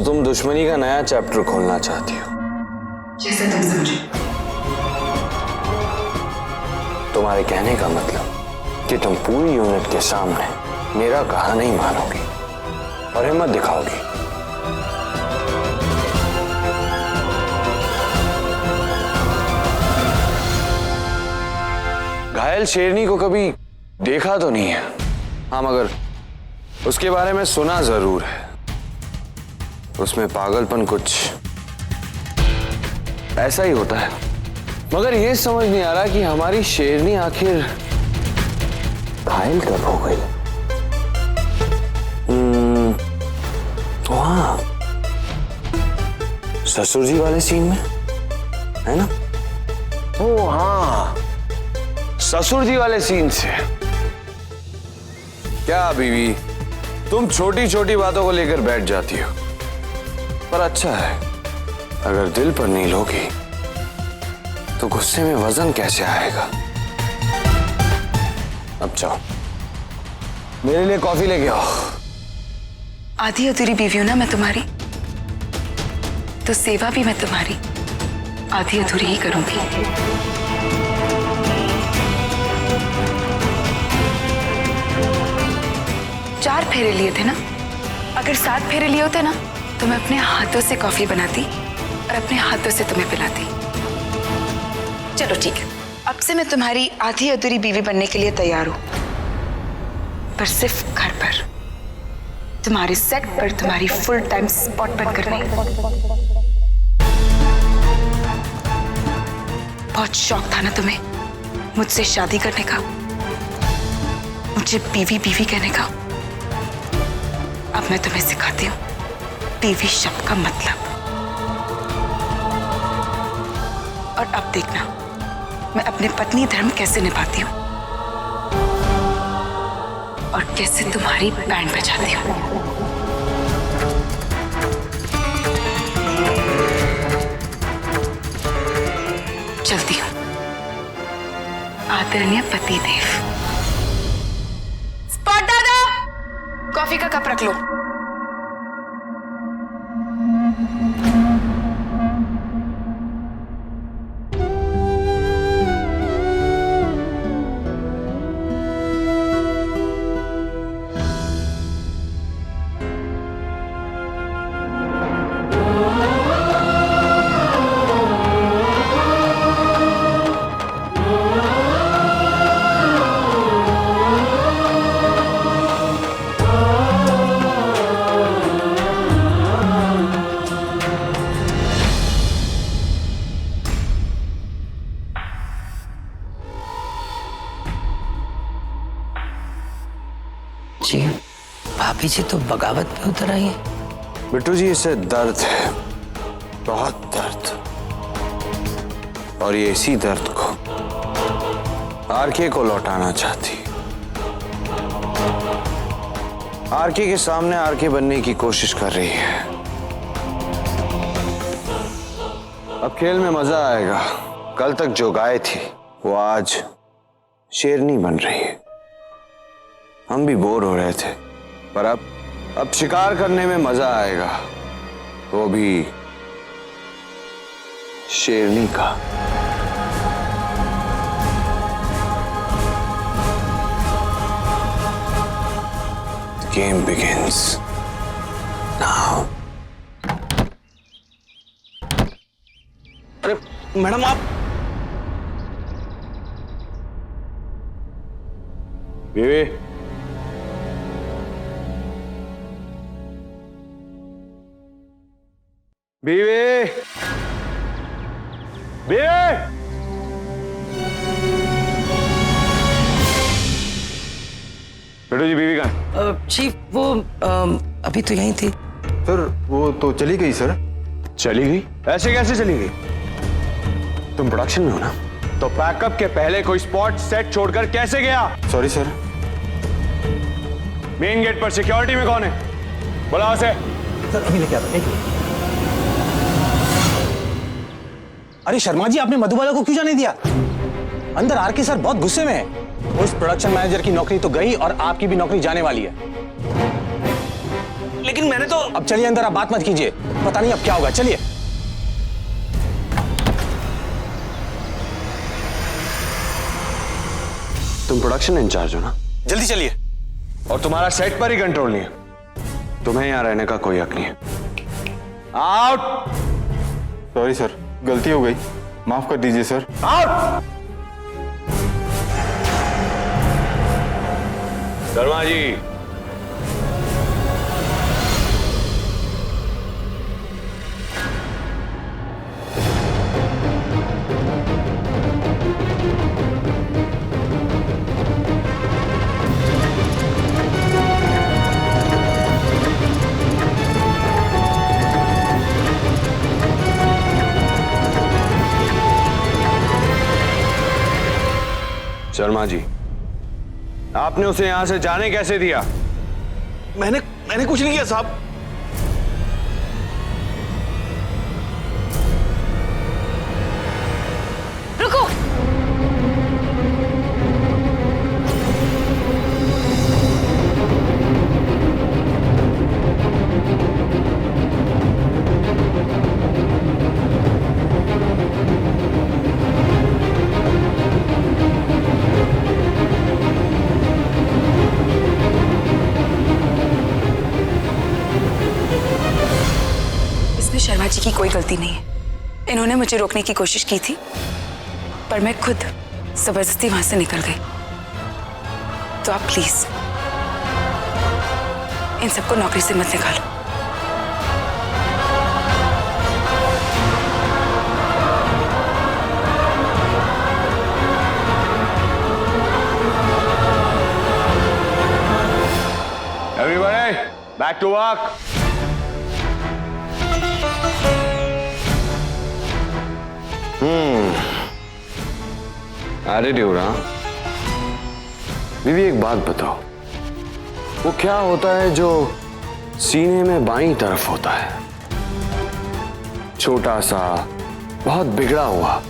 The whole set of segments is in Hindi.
तो तुम दुश्मनी का नया चैप्टर खोलना चाहती हो? जैसे तुम समझो। तुम्हारे कहने का मतलब कि तुम पूरी यूनिट के सामने मेरा कहा नहीं मानोगी और हिम्मत दिखाओगी। घायल शेरनी को कभी देखा तो नहीं है, हाँ, मगर उसके बारे में सुना जरूर है। उसमें पागलपन कुछ ऐसा ही होता है, मगर यह समझ नहीं आ रहा कि हमारी शेरनी आखिर घायल कब हो गई। हाँ, ससुर जी वाले सीन में, है ना? ओ हाँ, ससुर जी वाले सीन से। क्या बीवी, तुम छोटी छोटी बातों को लेकर बैठ जाती हो, पर अच्छा है, अगर दिल पर नहीं लोगी तो गुस्से में वजन कैसे आएगा। अब जाओ, मेरे लिए कॉफी लेके आओ। आधी अधूरी बीवी हूं ना मैं तुम्हारी, तो सेवा भी मैं तुम्हारी आधी अधूरी ही करूंगी। चार फेरे लिए थे ना, अगर 7 फेरे लिए होते ना तो मैं अपने हाथों से कॉफी बनाती और अपने हाथों से तुम्हें पिलाती। चलो ठीक है, अब से मैं तुम्हारी आधी अधूरी बीवी बनने के लिए तैयार हूं, पर सिर्फ घर पर, तुम्हारे सेट पर, तुम्हारी फुल टाइम स्पॉट बनकर नहीं। बहुत शौक था ना तुम्हें मुझसे शादी करने का, मुझे बीवी बीवी कहने का। अब मैं तुम्हें सिखाती हूँ बीवी शब्द का मतलब। और अब देखना मैं अपने पत्नी धर्म कैसे निभाती हूँ और कैसे तुम्हारी बैंड बजाती हूँ। चलती हूँ। आदरणीय पति देव। स्पॉट दादा, कॉफी का कप रख लो। जी, भाभी जी तो बगावत पे उतर आई है। बिट्टू जी, इसे दर्द है, बहुत दर्द, और ये इसी दर्द को आरके को लौटाना चाहती। आरके के सामने आरके बनने की कोशिश कर रही है। अब खेल में मजा आएगा। कल तक जो गाय थी वो आज शेरनी बन रही है। हम भी बोर हो रहे थे, पर अब शिकार करने में मजा आएगा, वो भी शेरनी का। The game begins now. अरे मैडम, आप बीवी, बीवी, बीवी, बेटू जी, बीवी कहाँ? चीफ वो अभी तो यहीं थी। सर वो तो चली गई सर। चली गई? ऐसे कैसे चली गई? तुम प्रोडक्शन में हो ना, तो पैकअप के पहले कोई स्पॉट सेट छोड़कर कैसे गया? Sorry sir. मेन गेट पर सिक्योरिटी में कौन है? बुलाओ उसे। सर अभी लेके आता, एक मिनट। अरे शर्मा जी, आपने मधुबाला को क्यों जाने दिया? अंदर आरके सर बहुत गुस्से में है। उस प्रोडक्शन मैनेजर की नौकरी तो गई और आपकी भी नौकरी जाने वाली है। लेकिन मैंने तो अब चलिए अंदर, आप बात मत कीजिए, पता नहीं अब क्या होगा। चलिए। तुम प्रोडक्शन इंचार्ज हो ना, जल्दी चलिए। और तुम्हारा सेट पर ही कंट्रोल नहीं है। तुम्हें यहां रहने का कोई हक नहीं है। आउट। सॉरी सर, गलती हो गई, माफ कर दीजिए सर। आउट। शर्मा जी, शर्मा जी, आपने उसे यहां से जाने कैसे दिया? मैंने कुछ नहीं किया साहब। रुको। इसमें शर्मा जी की कोई गलती नहीं है। इन्होंने मुझे रोकने की कोशिश की थी, पर मैं खुद जबरदस्ती वहां से निकल गई। तो आप प्लीज इन सबको नौकरी से मत निकालो। Everybody, back to work. Attitude, हाँ? बीवी, एक बात बताओ, वो क्या होता है जो सीने में बाईं तरफ होता है? छोटा सा, बहुत बिगड़ा हुआ,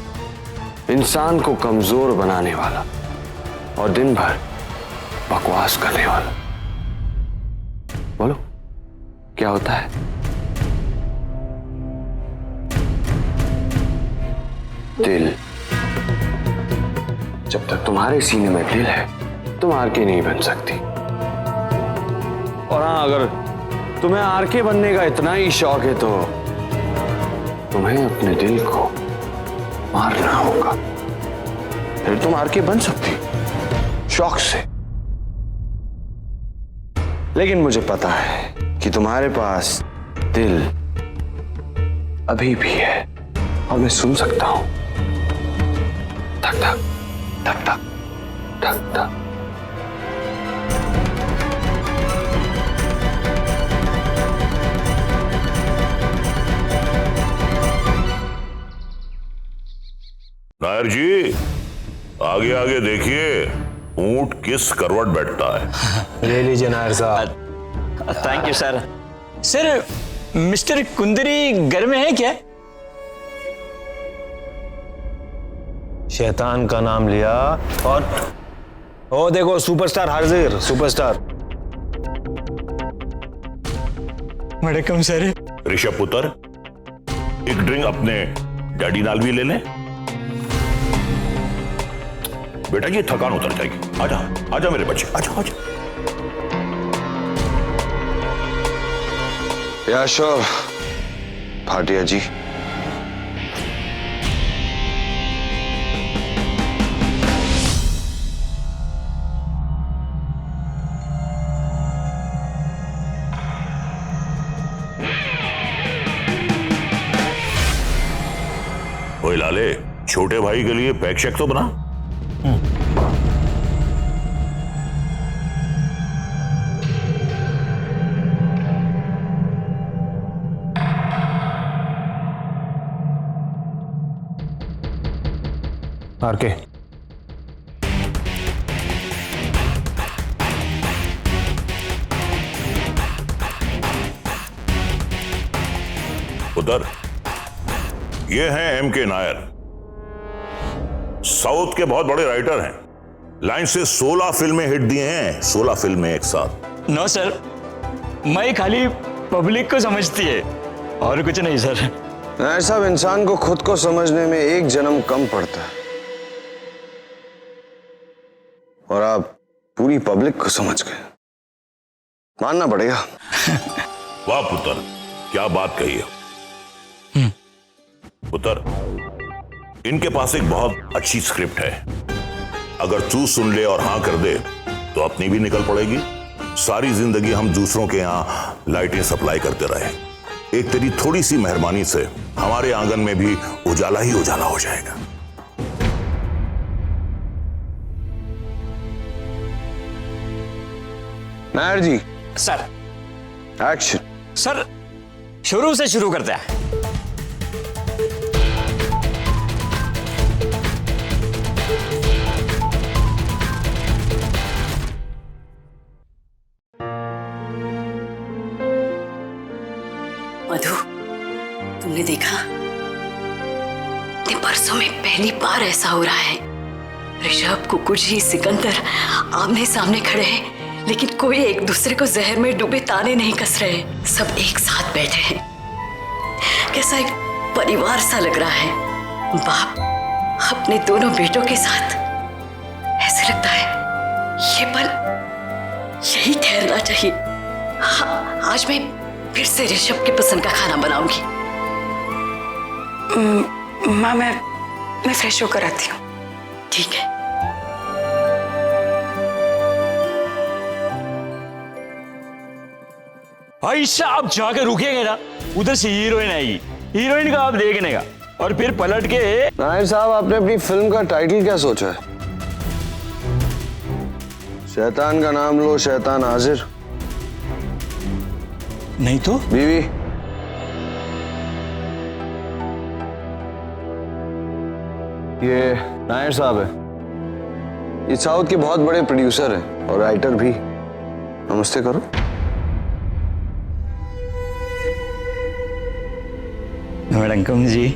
इंसान को कमजोर बनाने वाला और दिन भर बकवास करने वाला। बोलो, क्या होता है? दिल। जब तक तुम्हारे सीने में दिल है, तुम आरके नहीं बन सकती। और हाँ, अगर तुम्हें आरके बनने का इतना ही शौक है तो तुम्हें अपने दिल को मारना होगा, फिर तुम आरके बन सकती शौक से। लेकिन मुझे पता है कि तुम्हारे पास दिल अभी भी है और मैं सुन सकता हूं। धक धक धक धक धक धक। नायर जी, आगे आगे देखिए, ऊंट किस करवट बैठता है। ले लीजिए नायर साहब। Thank you sir. Sir, mister Kundari घर में है क्या? शैतान का नाम लिया और ओ देखो, सुपरस्टार हाजिर, सुपरस्टार। वणक्कम सर। ऋषभ पुत्र, एक ड्रिंक अपने डैडी नाल भी ले लें। बेटा, ये थकान उतर जाएगी। आजा आजा मेरे बच्चे, आजा आजा। यशो भाटिया जी, ओए लाले, छोटे भाई के लिए पैक शैक तो बना। आरके, उधर ये हैं एम.के. नायर, साउथ के बहुत बड़े राइटर हैं। लाइन से 16 फिल्में हिट दिए हैं, 16 फिल्में एक साथ। नो सर, मैं खाली पब्लिक को समझती है और कुछ नहीं सर। नायर साहब, इंसान को खुद को समझने में एक जन्म कम पड़ता है और आप पूरी पब्लिक को समझ गए, मानना पड़ेगा। वाह पुत्र, क्या बात कही है। पुत्र, इनके पास एक बहुत अच्छी स्क्रिप्ट है। अगर तू सुन ले और हाँ कर दे तो अपनी भी निकल पड़ेगी। सारी जिंदगी हम दूसरों के यहाँ लाइटें सप्लाई करते रहे। एक तेरी थोड़ी सी मेहरबानी से हमारे आंगन में भी उजाला ही उजाला हो जाएगा। नायर जी, सर एक्शन। सर शुरू से शुरू करते हैं। मधु, तुमने देखा? इतने बरसों में पहली बार ऐसा हो रहा है। ऋषभ, कुकुजी, सिकंदर आमने सामने खड़े हैं, लेकिन कोई एक दूसरे को जहर में डूबे ताने नहीं कस रहे। सब एक साथ बैठे हैं। कैसा एक परिवार सा लग रहा है। बाप अपने दोनों बेटों के साथ। ऐसे लगता है ये पल यही ठहरना चाहिए। हाँ, आज मैं फिर से ऋषभ की पसंद का खाना बनाऊंगी। माँ, मैं फ्रेश होकर आती हूँ। ठीक है। ऐसा आप जाकर रुकेंगे ना, उधर से हीरोइन आएगी। हीरोइन का आप देखने का और फिर पलट के। नायर साहब, आपने अपनी फिल्म का टाइटल क्या सोचा है? शैतान का नाम लो, शैतान हाजिर। नहीं तो बीवी, ये नायर साहब है। ये साउथ के बहुत बड़े प्रोड्यूसर हैं और राइटर भी। नमस्ते करो। वणक्कम जी।